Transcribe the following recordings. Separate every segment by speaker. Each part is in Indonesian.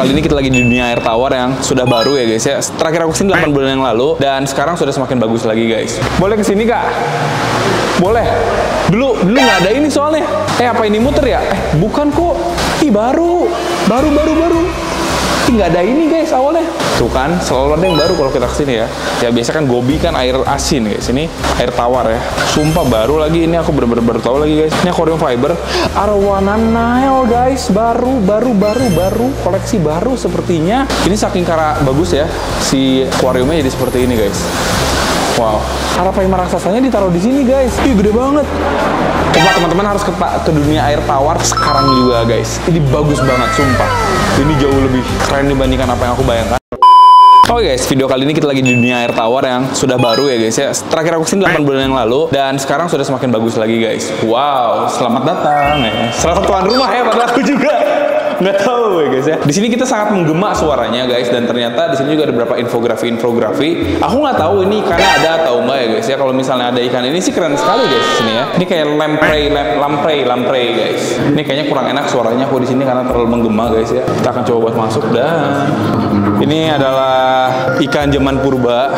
Speaker 1: kali ini kita lagi di dunia air tawar yang sudah baru ya guys ya. Terakhir aku kesini 8 bulan yang lalu dan sekarang sudah semakin bagus lagi guys. Boleh kesini kak? Boleh. Dulu nggak ada ini soalnya. Apa ini muter ya? Bukan kok. Baru. Nggak ada ini guys awalnya. Tuh kan, selalu ada yang baru kalau kita kesini ya. Ya biasa kan Gobi kan air asin guys. Ini air tawar ya. Sumpah baru lagi ini, aku bener-bener baru tahu lagi guys. Ini aquarium fiber Arowana Nile guys. Baru. Koleksi baru sepertinya. Ini saking bagus ya. Si aquariumnya jadi seperti ini guys. Wow, Arapaima raksasanya ditaruh di sini guys. Gede banget. Coba teman-teman harus ke dunia air tawar sekarang juga guys. Ini bagus banget, sumpah. Ini jauh lebih keren dibandingkan apa yang aku bayangkan. Oke guys, video kali ini kita lagi di dunia air tawar yang sudah baru ya guys ya. Terakhir aku kesini 8 bulan yang lalu dan sekarang sudah semakin bagus lagi guys. Wow, selamat datang ya. Selamat tuan rumah ya, padahal aku juga nggak tahu ya guys ya. Di sini kita sangat menggema suaranya guys, dan ternyata di sini juga ada beberapa infografi. Aku nggak tahu ini ikannya ada atau enggak ya guys ya. Kalau misalnya ada ikan ini sih keren sekali guys di sini ya. Ini kayak lamprey guys. Ini kayaknya kurang enak suaranya aku di sini karena terlalu menggema guys ya. Kita akan coba buat masuk dan ini adalah ikan zaman purba.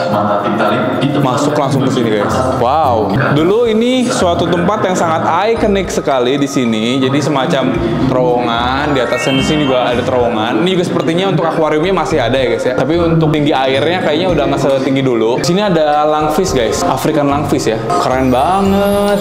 Speaker 1: Masuk langsung ke sini guys. Wow. Dulu ini suatu tempat yang sangat ikonik sekali di sini. Jadi semacam terowongan, di atas sini juga ada terowongan. Ini juga sepertinya untuk akuariumnya masih ada ya guys ya. Tapi untuk tinggi airnya kayaknya udah nggak setinggi dulu. Di sini ada langfish guys, African langfish ya. Keren banget.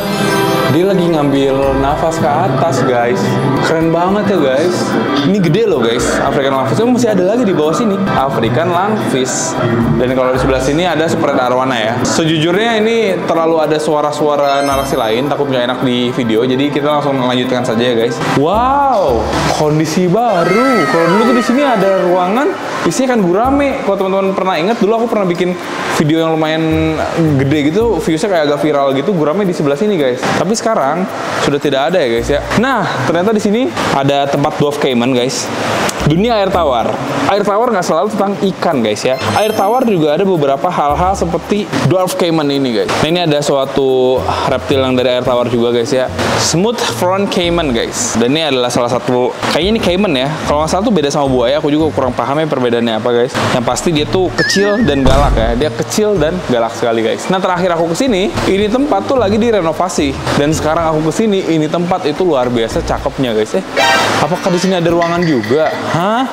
Speaker 1: Dia lagi ngambil nafas ke atas guys. Keren banget ya guys. Ini gede loh guys, African langfish. Itu masih ada lagi di bawah sini, African langfish. Dan kalau di sebelah sini ada super arowana ya. Sejujurnya ini terlalu ada suara-suara narasi lain, takut nggak enak di video. Jadi kita langsung melanjutkan saja ya guys. Wow, kondisi baru. Kalau dulu tuh di sini ada ruangan isinya kan gurame. Kalau teman-teman pernah ingat, dulu aku pernah bikin video yang lumayan gede gitu, viewsnya kayak agak viral gitu. Gurame di sebelah sini guys. Tapi sekarang sudah tidak ada ya guys ya. Nah, ternyata di sini ada tempat dwarf caiman guys. Dunia air tawar. Air tawar nggak selalu tentang ikan guys ya. Air tawar juga ada beberapa hal-hal seperti dwarf caiman ini guys. Nah, ini ada suatu reptil yang dari air tawar juga guys ya. Smooth front caiman guys. Dan ini adalah salah satu, kayaknya ini caiman ya. Kalau nggak salah tuh beda sama buaya. Aku juga kurang paham ya perbedaannya apa guys. Yang pasti dia tuh kecil dan galak ya. Dia kecil dan galak sekali guys. Nah, terakhir aku kesini, ini tempat tuh lagi direnovasi. Dan sekarang aku kesini, ini tempat itu luar biasa cakepnya guys. Apakah di sini ada ruangan juga? Hah?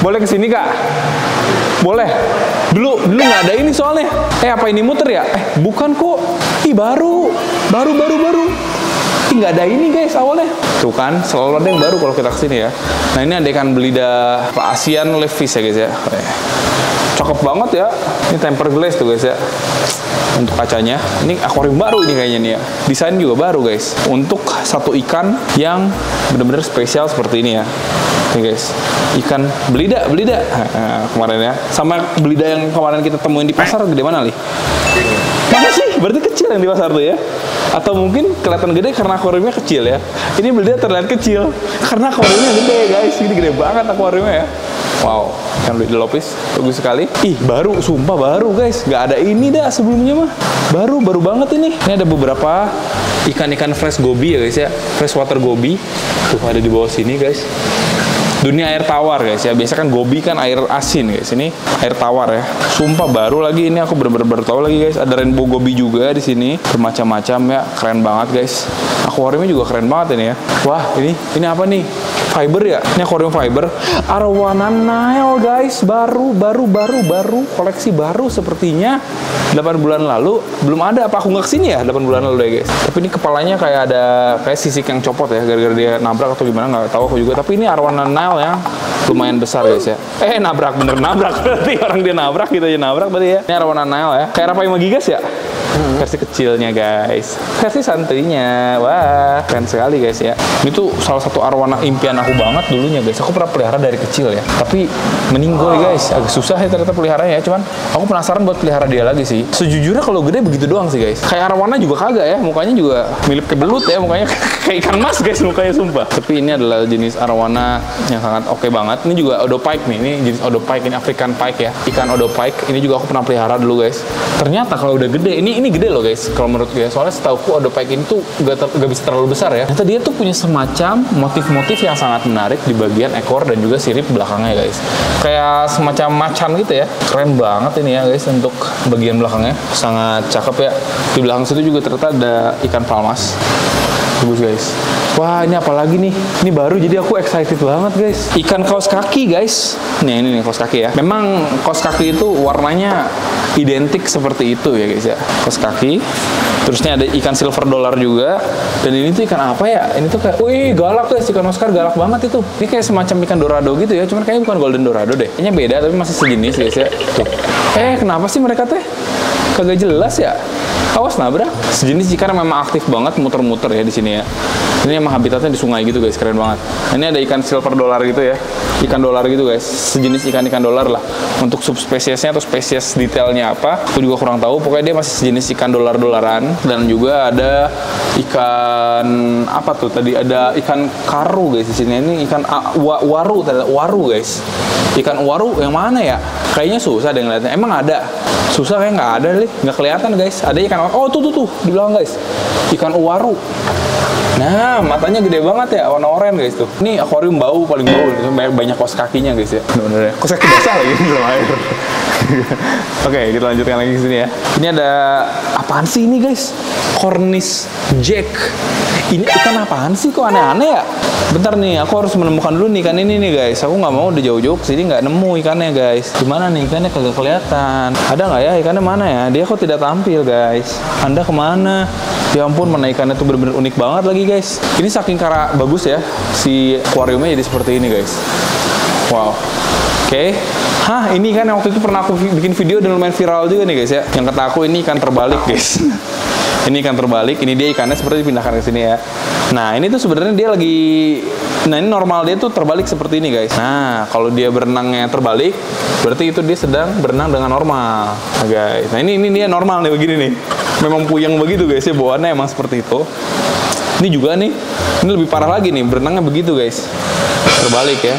Speaker 1: Boleh kesini kak? Boleh. Dulu nggak ada ini soalnya. Apa ini muter ya? Bukan kok. Baru. Nggak ada ini guys awalnya. Tuh kan, selalu ada yang baru kalau kita kesini ya. Nah, ini ada ikan belida Asian leaffish ya guys ya. Cakep banget ya. Ini tempered glass tuh guys ya. Untuk kacanya, ini akuarium baru ini kayaknya nih ya. Desain juga baru guys. Untuk satu ikan yang benar-benar spesial seperti ini ya. Nih guys, ikan belida kemarin ya. Sama belida yang kemarin kita temuin di pasar gede mana nih? Mana sih? Berarti kecil yang di pasar tuh ya? Atau mungkin kelihatan gede karena akuariumnya kecil ya. Ini belida terlihat kecil karena akuariumnya gede guys. Ini gede banget akuariumnya ya. Wow, ikan belida lopis bagus sekali. Baru, sumpah baru guys. Nggak ada ini dah sebelumnya mah. Baru banget ini. Ini ada beberapa ikan-ikan fresh gobi ya guys ya. Freshwater gobi. Tuh ada di bawah sini guys. Dunia air tawar guys ya. Biasa kan gobi kan air asin guys. Ini air tawar ya. Sumpah baru lagi ini, aku bener-bener baru tahu lagi guys. Ada rainbow gobi juga di sini. Bermacam-macam ya. Keren banget guys. Akuariumnya juga keren banget ini ya. Wah, ini apa nih? Fiber ya? Ini aquarium fiber Arowana Nile guys. Baru. Koleksi baru sepertinya. 8 bulan lalu belum ada. Apa aku nggak kesini ya 8 bulan lalu deh guys. Tapi ini kepalanya kayak kayak sisik yang copot ya, gara-gara dia nabrak atau gimana nggak tahu aku juga. Tapi ini Arowana Nile yang lumayan besar guys ya. Nabrak berarti orang dia nabrak, kita aja nabrak berarti ya. Ini Arowana Nile ya. Kayak Arapaima gigas ya. Versi kecilnya guys, versi santuinya. Wah, keren sekali guys ya. Ini tuh salah satu arowana impian aku banget dulunya guys. Aku pernah pelihara dari kecil ya, tapi meninggoy guys. Agak susah ya ternyata peliharanya ya. Cuman aku penasaran buat pelihara dia lagi sih. Sejujurnya kalau gede begitu doang sih guys. Kayak arowana juga kagak ya. Mukanya juga mirip kebelut ya. Mukanya kayak ikan mas guys mukanya, sumpah. Tapi ini adalah jenis arowana yang sangat oke banget. Ini juga odopike nih. Ini jenis odopike, ini African pike ya. Ikan odopike. Ini juga aku pernah pelihara dulu guys. Ternyata kalau udah gede ini ini gede loh guys, kalau menurut gue. Soalnya setauku Odopike ini tuh gak bisa terlalu besar ya. Ternyata dia tuh punya semacam motif-motif yang sangat menarik di bagian ekor dan juga sirip belakangnya guys. Kayak semacam macan gitu ya. Keren banget ini ya guys untuk bagian belakangnya. Sangat cakep ya. Di belakang situ juga ternyata ada ikan palmas. Bagus guys. Wah, ini apa lagi nih? Ini baru, jadi aku excited banget guys. Ikan kaos kaki guys. Nih, ini nih kaos kaki ya. Memang kaos kaki itu warnanya identik seperti itu ya guys ya. Kaos kaki. Terusnya ada ikan silver dollar juga. Dan ini tuh ikan apa ya? Ini tuh kayak, wih galak guys. Ikan Oscar galak banget itu. Ini kayak semacam ikan dorado gitu ya. Cuman kayaknya bukan golden dorado deh. Kayaknya beda tapi masih sejenis guys ya. Tuh. Kenapa sih mereka teh? Kagak jelas ya. Awas nabrak. Sejenis ikan yang memang aktif banget muter-muter ya di sini ya. Ini emang habitatnya di sungai gitu guys, keren banget. Ini ada ikan silver dollar gitu ya. Ikan dolar gitu guys. Sejenis ikan-ikan dolar lah. Untuk subspesiesnya atau spesies detailnya apa, aku juga kurang tahu. Pokoknya dia masih sejenis ikan dolar-dolaran. Dan juga ada ikan apa tuh tadi? Ada ikan karu guys di sini. Ini ikan waru guys. Ikan waru yang mana ya? Kayaknya susah deh ngeliatnya. Emang ada? Susah kayak nggak ada deh, nggak kelihatan guys. Ada ikan, oh tuh di belakang guys, ikan uwaru. Nah, matanya gede banget ya, warna oranye guys tuh. Ini akuarium paling bau, banyak kaos kakinya guys ya. Bener-bener. Kaos kaki basah lagi di dalam air. Oke, kita lanjutkan lagi ke sini ya. Ini ada apaan sih ini guys? Cornish Jack. Ini ikan apaan sih? Kok aneh-aneh ya? Bentar nih, aku harus menemukan dulu nih ikan ini nih guys. Aku nggak mau udah jauh-jauh kesini nggak nemu ikannya guys. Gimana nih ikannya kagak kelihatan? Ada nggak ya ikannya mana ya? Dia kok tidak tampil guys. Anda kemana? Ya ampun, mana ikannya tuh bener-bener unik banget lagi guys. Ini saking bagus ya si akuariumnya jadi seperti ini guys. Wow. Oke. Hah, ini kan yang waktu itu pernah aku bikin video dan lumayan viral juga nih guys ya. Yang kata aku ini ikan terbalik guys. Ini ikan terbalik, ini dia ikannya seperti dipindahkan ke sini ya. Nah, ini tuh sebenarnya dia lagi, nah ini normal dia tuh terbalik seperti ini guys. Nah, kalau dia berenangnya terbalik, berarti itu dia sedang berenang dengan normal, nah, guys. Nah ini dia normal nih begini nih. Memang puyeng begitu guys ya, bawaannya emang seperti itu. Ini juga nih, ini lebih parah lagi nih, berenangnya begitu guys. Terbalik ya.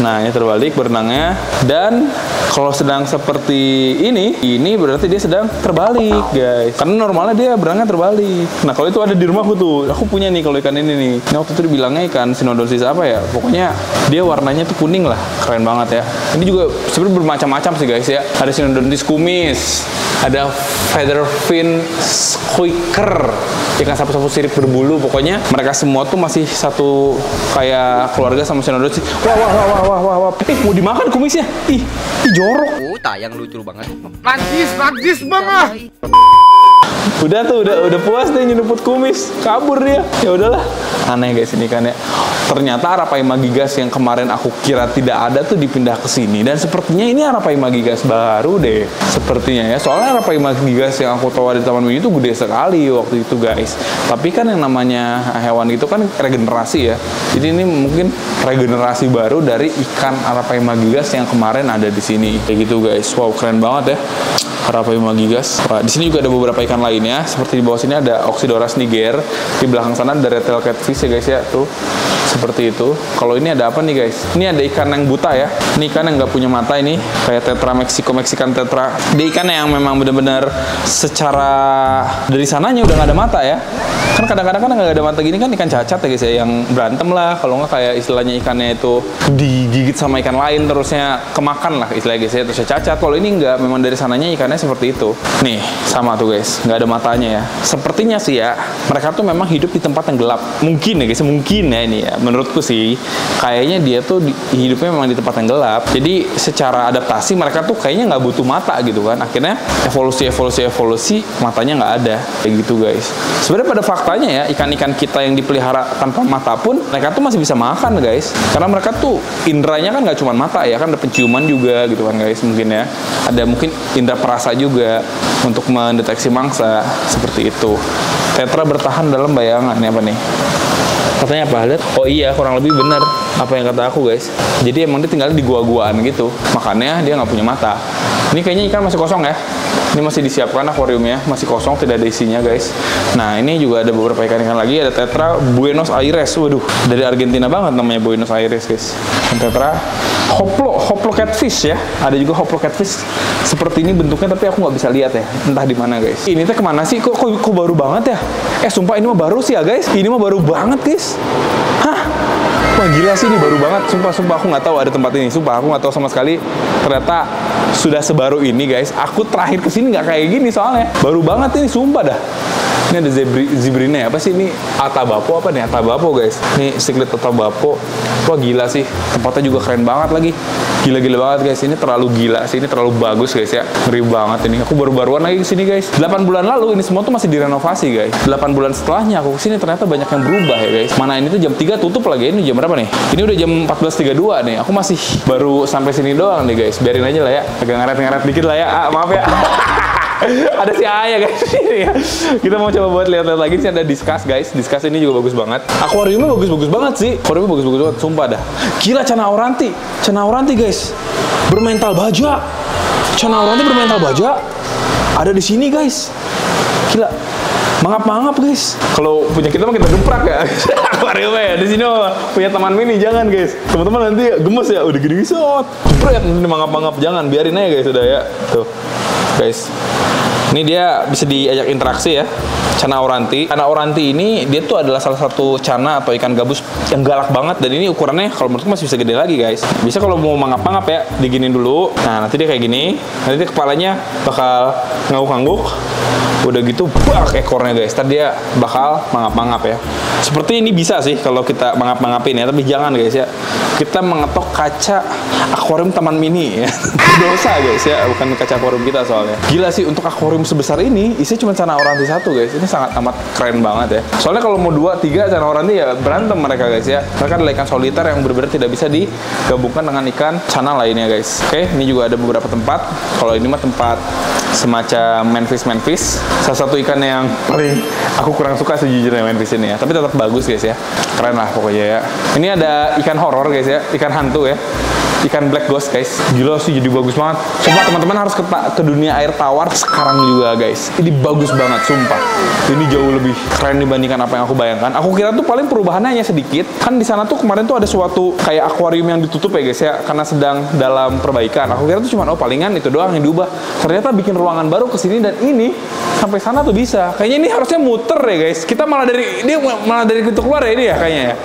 Speaker 1: Nah, ini terbalik berenangnya. Dan kalau sedang seperti ini berarti dia sedang terbalik, guys. Karena normalnya dia berenangnya terbalik. Nah, kalau itu ada di rumahku tuh. Aku punya nih kalau ikan ini nih. Ini waktu itu dibilangnya ikan Synodontis apa ya? Pokoknya dia warnanya tuh kuning lah. Keren banget ya. Ini juga sebenarnya bermacam-macam sih, guys ya. Ada Synodontis kumis, ada featherfin squeaker, ikan sapu-sapu sirip berbulu. Pokoknya mereka semua tuh masih satu kayak keluarga sama Synodontis. Wah. Mau dimakan kumisnya. Ih, jorok.
Speaker 2: Tayang lucu banget. Najis banget.
Speaker 1: Udah puas deh nyeruput kumis, kabur dia. Ya udahlah. Aneh guys ini kan ya. Ternyata Arapaima gigas yang kemarin aku kira tidak ada tuh dipindah ke sini, dan sepertinya ini Arapaima gigas baru deh. Sepertinya ya. Soalnya Arapaima gigas yang aku tahu di Taman Mini itu gede sekali waktu itu guys. Tapi kan yang namanya hewan itu kan regenerasi ya. Jadi ini mungkin regenerasi baru dari ikan Arapaima gigas yang kemarin ada di sini. Kayak gitu guys. Wow, keren banget ya. Arapaima gigas. Wah, di sini juga ada beberapa ikan lainnya. Seperti di bawah sini ada Oxydoras niger. Di belakang sana ada red tail catfish ya guys ya. Tuh, seperti itu. Kalau ini ada apa nih guys? Ini ada ikan yang buta ya. Ini ikan yang nggak punya mata ini. Kayak tetra Mexican tetra. Dia ikan yang memang benar-benar secara dari sananya udah nggak ada mata ya. Kan kadang-kadang kan nggak ada mata gini kan ikan cacat ya guys ya. Yang berantem lah. Kalau nggak kayak istilahnya ikannya itu digigit sama ikan lain terusnya kemakan lah istilahnya guys ya. Terusnya cacat. Kalau ini nggak, memang dari sananya ikannya seperti itu. Nih, sama tuh guys, nggak ada matanya ya. Sepertinya sih ya, mereka tuh memang hidup di tempat yang gelap. Mungkin ya guys, mungkin ya ini ya. Menurutku sih, kayaknya dia tuh hidupnya memang di tempat yang gelap. Jadi secara adaptasi mereka tuh kayaknya nggak butuh mata gitu kan. Akhirnya evolusi matanya nggak ada. Kayak gitu guys. Sebenarnya pada faktanya ya, ikan-ikan kita yang dipelihara tanpa mata pun, mereka tuh masih bisa makan guys. Karena mereka tuh indranya kan nggak cuma mata ya, kan ada penciuman juga gitu kan guys mungkin ya. Ada mungkin indra perasa juga untuk mendeteksi mangsa seperti itu. Tetra bertahan dalam bayangan ya, apa nih? Katanya apa? Lihat. Oh iya, kurang lebih benar apa yang kata aku guys. Jadi emang dia tinggal di gua-guaan gitu. Makanya dia nggak punya mata. Ini kayaknya ikan masih kosong ya. Ini masih disiapkan akuariumnya, masih kosong, tidak ada isinya guys. Nah ini juga ada beberapa ikan-ikan lagi. Ada Tetra Buenos Aires. Waduh, dari Argentina banget namanya Buenos Aires guys. Dan Tetra Hoplo catfish ya. Ada juga hoplo catfish seperti ini bentuknya, tapi aku nggak bisa lihat ya, entah di mana guys. Ini teh kemana sih? Kok baru banget ya? Sumpah ini mah baru sih ya guys. Ini mah baru banget guys. Hah? Wah gila sih, ini baru banget. Sumpah aku nggak tahu ada tempat ini. Sumpah aku nggak tahu sama sekali. Ternyata sudah sebaru ini guys. Aku terakhir kesini nggak kayak gini soalnya. Baru banget ini, sumpah dah. Ini ada zebrina apa sih ini? Atabapo apa nih? Atabapo guys. Ini Cichlid Atabapo. Wah gila sih. Tempatnya juga keren banget lagi. Gila-gila banget guys. Ini terlalu gila sih. Ini terlalu bagus guys ya. Ngeri banget ini. Aku baru-baruan lagi kesini guys. 8 bulan lalu ini semua tuh masih direnovasi guys. 8 bulan setelahnya aku kesini ternyata banyak yang berubah ya guys. Mana ini tuh jam 3 tutup lagi. Ini jam berapa nih? Ini udah jam 14.32 nih. Aku masih baru sampai sini doang nih guys. Biarin aja lah ya. Agak ngaret-ngaret dikit lah ya. Maaf ya. Ada si Ayah guys. Kita mau coba buat lihat-lihat lagi. Sih ada Discuss guys. Discuss ini juga bagus banget. Akuariumnya bagus-bagus banget sih. Akuariumnya bagus-bagus banget. Sumpah dah. Gila, Cana Auranti guys. Bermental baja. Cana Auranti bermental baja. Ada di sini guys. Gila. Mangap-mangap guys. Kalau punya kita mah kita geprak ya. Akuariumnya ya. Di sini punya teman mini jangan guys. Teman-teman nanti gemes ya. Udah gini sot. Jepret nanti mangap-mangap, jangan, biarin aja guys udah ya. Tuh. Guys. Ini dia bisa diajak interaksi ya. Cana Auranti. Cana Auranti ini dia tuh adalah salah satu cana atau ikan gabus yang galak banget, dan ini ukurannya kalau menurutku masih bisa gede lagi guys. Bisa kalau mau mangap-mangap ya, diginin dulu. Nah, nanti dia kayak gini. Nanti dia kepalanya bakal ngangguk-ngangguk. Udah gitu bak ekornya guys. Tadi dia bakal mangap-mangap ya. Seperti ini bisa sih kalau kita mangap-mangapin ya, tapi jangan guys ya. Kita mengetok kaca akuarium taman mini ya. Dosa guys ya, bukan kaca akuarium kita soalnya. Gila sih, untuk akuarium sebesar ini isinya cuma Cana Auranti satu guys. Ini sangat amat keren banget ya. Soalnya kalau mau 2, 3 Cana Auranti ya berantem mereka guys ya. Mereka adalah ikan soliter yang benar-benar tidak bisa digabungkan dengan ikan cana lainnya guys. Oke, ini juga ada beberapa tempat. Kalau ini mah tempat semacam manfish. Salah satu ikan yang paling aku kurang suka sejujurnya manfish ini ya. Tapi tetap bagus guys ya. Keren lah pokoknya ya. Ini ada ikan horor guys ya, ikan hantu ya. Ikan black ghost guys. Gila sih, jadi bagus banget. Sumpah teman-teman harus ke dunia air tawar sekarang juga guys. Ini bagus banget sumpah. Ini jauh lebih keren dibandingkan apa yang aku bayangkan. Aku kira tuh paling perubahannya hanya sedikit. Kan di sana tuh kemarin tuh ada suatu kayak akuarium yang ditutup ya guys ya, karena sedang dalam perbaikan. Aku kira tuh cuma palingan itu doang yang diubah. Ternyata bikin ruangan baru ke sini, dan ini sampai sana tuh bisa. Kayaknya ini harusnya muter ya guys. Kita malah dari pintu keluar ya ini ya kayaknya ya.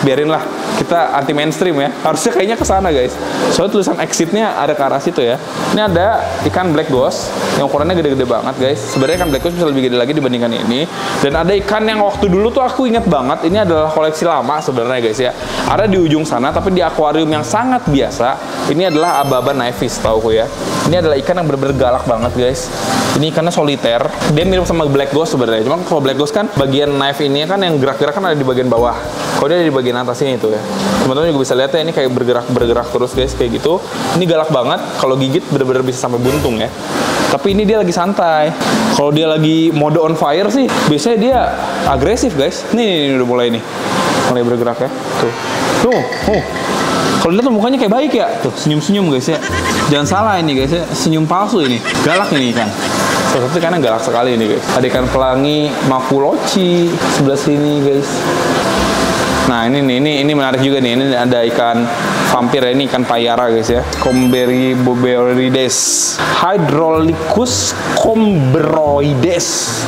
Speaker 1: Biarin lah, kita anti mainstream ya. Harusnya kayaknya ke sana guys. Soalnya tulisan exitnya ada ke arah situ ya. Ini ada ikan black ghost yang ukurannya gede-gede banget guys. Sebenarnya ikan black ghost bisa lebih gede lagi dibandingkan ini. Dan ada ikan yang waktu dulu tuh aku ingat banget. Ini adalah koleksi lama sebenarnya guys ya. Ada di ujung sana, tapi di akuarium yang sangat biasa. Ini adalah aba-aba knifefish, tauku ya. Ini adalah ikan yang bener-bener galak banget guys. Ini ikannya soliter. Dia mirip sama black ghost sebenarnya. Cuma kalau black ghost kan bagian knife ini kan yang gerak-gerak kan ada di bagian bawah. Kalau dia ada di bagian atas ini tuh ya. Teman-teman juga bisa lihat ya, ini kayak bergerak terus guys kayak gitu. Ini galak banget. Kalau gigit bener-bener bisa sampai buntung ya. Tapi ini dia lagi santai. Kalau dia lagi mode on fire sih, biasanya dia agresif guys. Nih udah mulai nih. Mulai bergerak ya. Tuh. Kalau lihat tuh mukanya kayak baik ya. Tuh, senyum-senyum guys ya. Jangan salah ini guys ya. Senyum palsu ini. Galak ini ikan. Salah satu ikan yang galak sekali ini guys. Ada ikan pelangi Makulochi sebelah sini guys. Nah ini menarik juga nih. Ini ada ikan vampir ya. Ini ikan payara guys ya. Comberibobeorides, Hydrolicus combroides.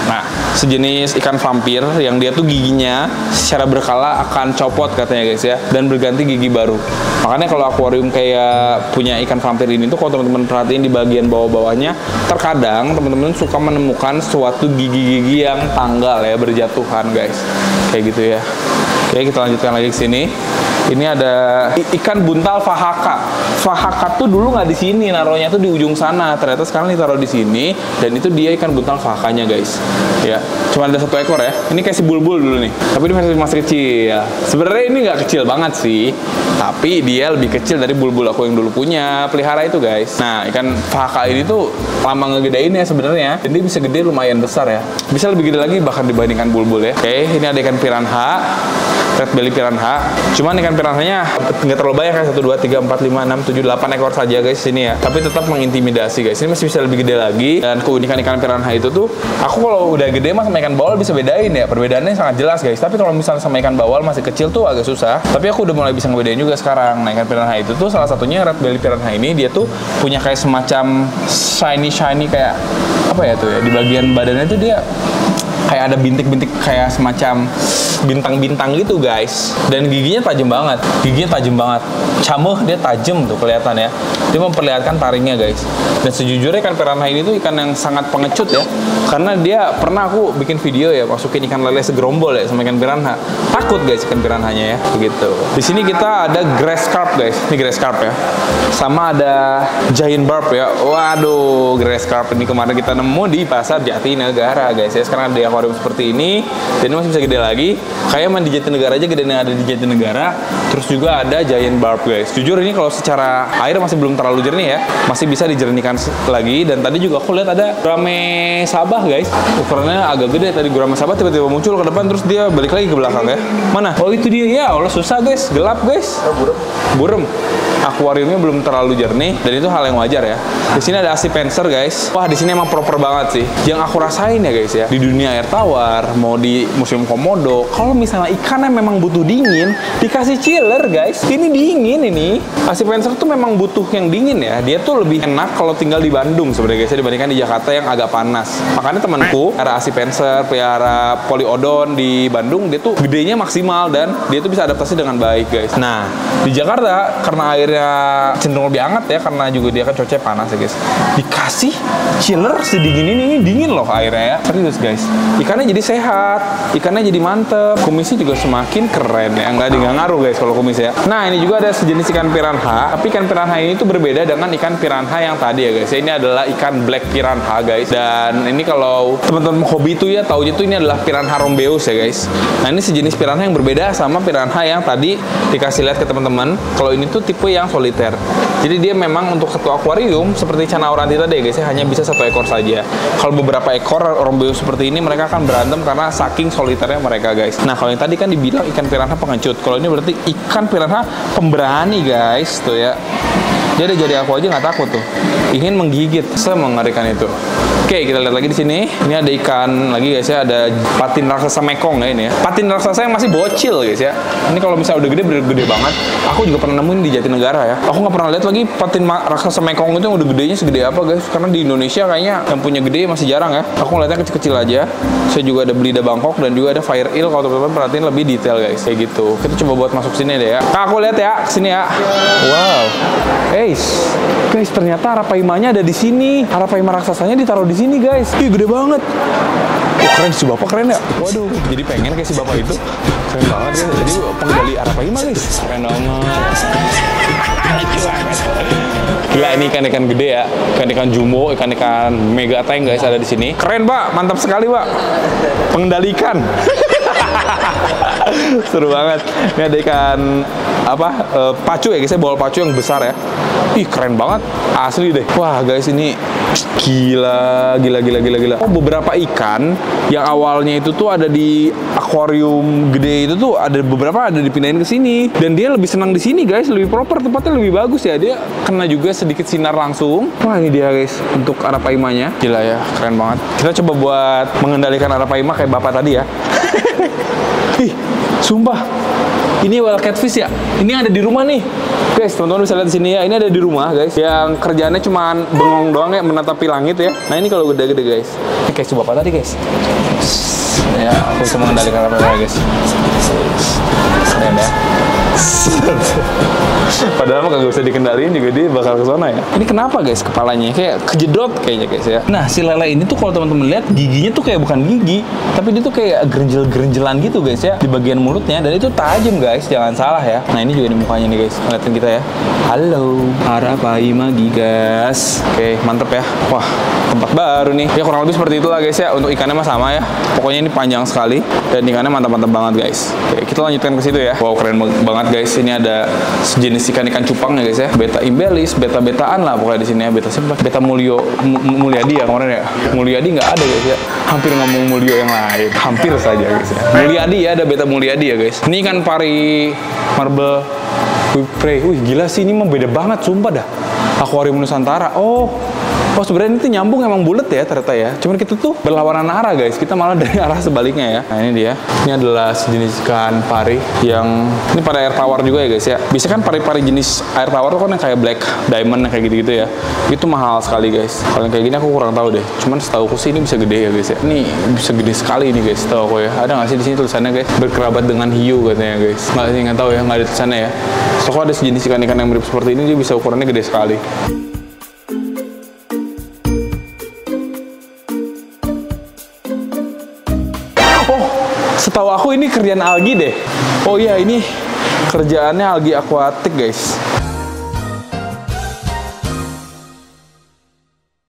Speaker 1: Nah, sejenis ikan vampir yang dia tuh giginya secara berkala akan copot katanya guys ya, dan berganti gigi baru. Makanya kalau akuarium kayak punya ikan vampir ini tuh, kalau teman-teman perhatiin di bagian bawah-bawahnya, terkadang teman-teman suka menemukan suatu gigi-gigi yang tanggal ya, berjatuhan guys. Kayak gitu ya. Oke, kita lanjutkan lagi ke sini. Ini ada ikan buntal Fahaka. Fahaka tuh dulu nggak di sini, naruhnya tuh di ujung sana. Ternyata sekarang ditaruh di sini, dan itu dia ikan buntal Fahakanya guys. Ya, cuma ada 1 ekor ya. Ini kayak si bulbul dulu nih. Tapi ini masih kecil. Sebenarnya ini nggak kecil banget sih, tapi dia lebih kecil dari bulbul aku yang dulu punya pelihara itu guys. Nah, ikan Fahaka ini tuh lama ngegedein ya sebenarnya. Jadi bisa gede lumayan besar ya. Bisa lebih gede lagi bahkan dibandingkan bulbul ya. Oke, ini ada ikan piranha. red belly piranha. Cuman ikan piranhanya nggak terlalu banyak kan, 1, 2, 3, 4, 5, 6, 7, 8 ekor saja guys sini ya. Tapi tetap mengintimidasi guys. Ini masih bisa lebih gede lagi. Dan keunikan ikan piranha itu tuh, aku kalau udah gede mah sama ikan bawal bisa bedain ya. Perbedaannya sangat jelas guys. Tapi kalau misalnya sama ikan bawal masih kecil tuh agak susah. Tapi aku udah mulai bisa ngebedain juga sekarang. Nah, ikan piranha itu tuh salah satunya red belly piranha ini, dia tuh punya kayak semacam shiny kayak apa ya tuh ya, di bagian badannya tuh dia kayak ada bintik-bintik kayak semacam bintang-bintang gitu guys. Dan giginya tajam banget. Cameh, dia tajam tuh kelihatan ya. Dia memperlihatkan taringnya guys. Dan sejujurnya ikan piranha ini tuh ikan yang sangat pengecut ya. Karena dia pernah aku bikin video ya, masukin ikan lele segerombol ya sama ikan piranha. Takut guys ikan piranhanya ya, begitu. Di sini kita ada grass carp guys. Ini grass carp ya. Sama ada giant barb ya. Waduh, grass carp ini kemarin kita nemu di pasar Jatinegara guys ya. Sekarang ada akuarium seperti ini, dan ini masih bisa gede lagi. Kayak main di Jatinegara aja, gede yang ada di Jatinegara. Terus juga ada giant barb guys. Jujur ini kalau secara air masih belum terlalu jernih ya, masih bisa dijernihkan lagi. Dan tadi juga aku lihat ada gurame sabah guys. Ukurannya agak gede tadi gurame sabah, tiba-tiba muncul ke depan terus dia balik lagi ke belakang ya. Mana? Oh itu dia ya. Allah susah guys, gelap guys. Burem. Akuariumnya belum terlalu jernih dan itu hal yang wajar ya. Di sini ada Asipenser guys. Wah, di sini emang proper banget sih. Yang aku rasain ya guys ya, di dunia air tawar, mau di museum Komodo, kalau misalnya ikannya memang butuh dingin, dikasih chiller guys. Ini dingin ini. Asipenser tuh memang butuh yang dingin ya. Dia tuh lebih enak kalau tinggal di Bandung sebenarnya guys, dibandingkan di Jakarta yang agak panas. Makanya temanku pelihara Asipenser, pelihara Polyodon di Bandung, dia tuh gedenya maksimal dan dia tuh bisa adaptasi dengan baik guys. Nah, di Jakarta karena airnya cenderung lebih hangat ya, karena juga dia kan cuaca panas ya guys, dikasih chiller sedingin ini dingin loh airnya ya. Serius guys, ikannya jadi sehat, ikannya jadi mantep, kumisnya juga semakin keren ya. Nggak ngaruh guys kalau kumis ya. Nah, ini juga ada sejenis ikan piranha, tapi ikan piranha ini tuh berbeda dengan ikan piranha yang tadi ya guys. Ini adalah ikan black piranha guys, dan ini kalau teman-teman hobi tuh ya tahu itu ini adalah piranha rhombeus ya guys. Nah, ini sejenis piranha yang berbeda sama piranha yang tadi dikasih lihat ke teman-teman. Kalau ini tuh tipe yang soliter. Jadi dia memang untuk satu akuarium seperti Cana Auranti tadi ya guys, hanya bisa 1 ekor saja. Kalau beberapa ekor rhombeus seperti ini mereka akan berantem karena saking soliternya mereka guys. Nah, kalau yang tadi kan dibilang ikan piranha pengecut. Kalau ini berarti ikan piranha pemberani guys tuh ya. Dia ada jadi aku aja nggak takut tuh. Ingin menggigit, semengerikan itu. Oke, kita lihat lagi di sini. Ini ada ikan lagi guys ya, ada patin raksasa mekong ya ini ya. Patin raksasa yang masih bocil guys ya. Ini kalau misalnya udah gede, gede banget. Aku juga pernah nemuin di Jatinegara ya. Aku nggak pernah lihat lagi patin raksasa mekong itu yang udah gedenya segede apa guys. Karena di Indonesia kayaknya yang punya gede masih jarang ya. Aku ngeliatnya kecil-kecil aja. Saya juga ada Belida Bangkok dan juga ada fire eel. Kalau teman-teman perhatiin lebih detail guys, kayak gitu. Kita coba buat masuk sini deh ya. Nah, aku lihat ya, kesini ya. Wow. Guys, ternyata arapaimanya ada di sini. Arapaima raksasanya ditaruh di sini, guys. Ih, gede banget. Oh, keren si bapak, keren ya. Waduh, jadi pengen kayak si bapak itu. Keren banget ya. Jadi penggali arapaima, guys. Keren banget. Gila, ini ikan-ikan gede ya. Ikan-ikan jumbo, ikan-ikan mega tank guys ada di sini. Keren, Pak. Mantap sekali, Pak. Pengendali ikan. Seru banget. Ini ada ikan pacu ya guys, bawal pacu yang besar ya. Ih, keren banget. Asli deh. Wah, guys, ini gila. Oh, beberapa ikan yang awalnya itu tuh ada di akuarium gede itu tuh ada beberapa ada dipindahin ke sini dan dia lebih senang di sini guys, lebih proper, tempatnya lebih bagus ya. Dia kena juga sedikit sinar langsung. Wah, ini dia guys untuk arapaimanya. Gila ya, keren banget. Kita coba buat mengendalikan arapaima kayak bapak tadi ya. Ih, sumpah. Ini wild catfish ya. Ini ada di rumah nih. Guys, teman-teman bisa lihat di sini ya. Ini ada di rumah, guys. Yang kerjaannya cuman bengong doang ya, menatapi langit ya. Nah, ini kalau gede-gede, guys. Ini kayak coba apa tadi, guys? Ya, aku bisa mengendalikan apa guys. Keren ya. Padahal mah kagak bisa dikendaliin juga dia bakal ke sana ya. Ini kenapa guys kepalanya kayak kejedot kayaknya guys ya. Nah, si lele ini tuh kalau teman-teman lihat giginya tuh kayak bukan gigi, tapi dia tuh kayak gerenjel-gerenjelan gitu guys ya di bagian mulutnya, dan itu tajam guys, jangan salah ya. Nah, ini juga di mukanya nih guys. Ngeliatin kita ya. Halo, arapaima gigas. Oke, mantep ya. Wah, tempat baru nih. Ya kurang lebih seperti itulah guys ya. Untuk ikannya mah sama ya. Pokoknya ini panjang sekali dan ikannya mantap-mantap banget guys. Oke, kita lanjutkan ke situ ya. Wow, keren banget guys. Ini ada sejenis jenis ikan cupang ya guys ya. Beta imbelis, beta-betaan lah pokoknya di sini ya. Beta siapa? Beta Mulyadi ya kemarin ya. Mulyadi nggak ada guys ya. Hampir ngomong Mulyo yang lain. Hampir saja guys ya. Mulyadi ya, ada beta Mulyadi ya guys. Ini kan pari marble prey. Wih gila sih, ini mah beda banget sumpah dah. Akuarium Nusantara. Oh sebenarnya ini tuh nyambung emang bulat ya ternyata ya. Cuman kita tuh berlawanan arah guys. Kita malah dari arah sebaliknya ya. Nah ini dia. Ini adalah sejenis ikan pari yang ini pada air tawar juga ya guys ya. Biasanya kan pari-pari jenis air tawar tuh kan yang kayak black diamond yang kayak gitu-gitu ya. Itu mahal sekali guys. Kalau yang kayak gini aku kurang tahu deh. Cuman setahu aku sih ini bisa gede ya guys ya. Ini bisa gede sekali ini guys. Tahu aku ya. Ada nggak sih di sini tulisannya guys? Berkerabat dengan hiu katanya guys. Nggak tahu ya. Nggak ada tulisannya ya. So ada sejenis ikan-ikan yang mirip seperti ini dia bisa ukurannya gede sekali. Setahu aku ini kerjaan algi deh. Oh iya ini kerjaannya algi akuatik guys.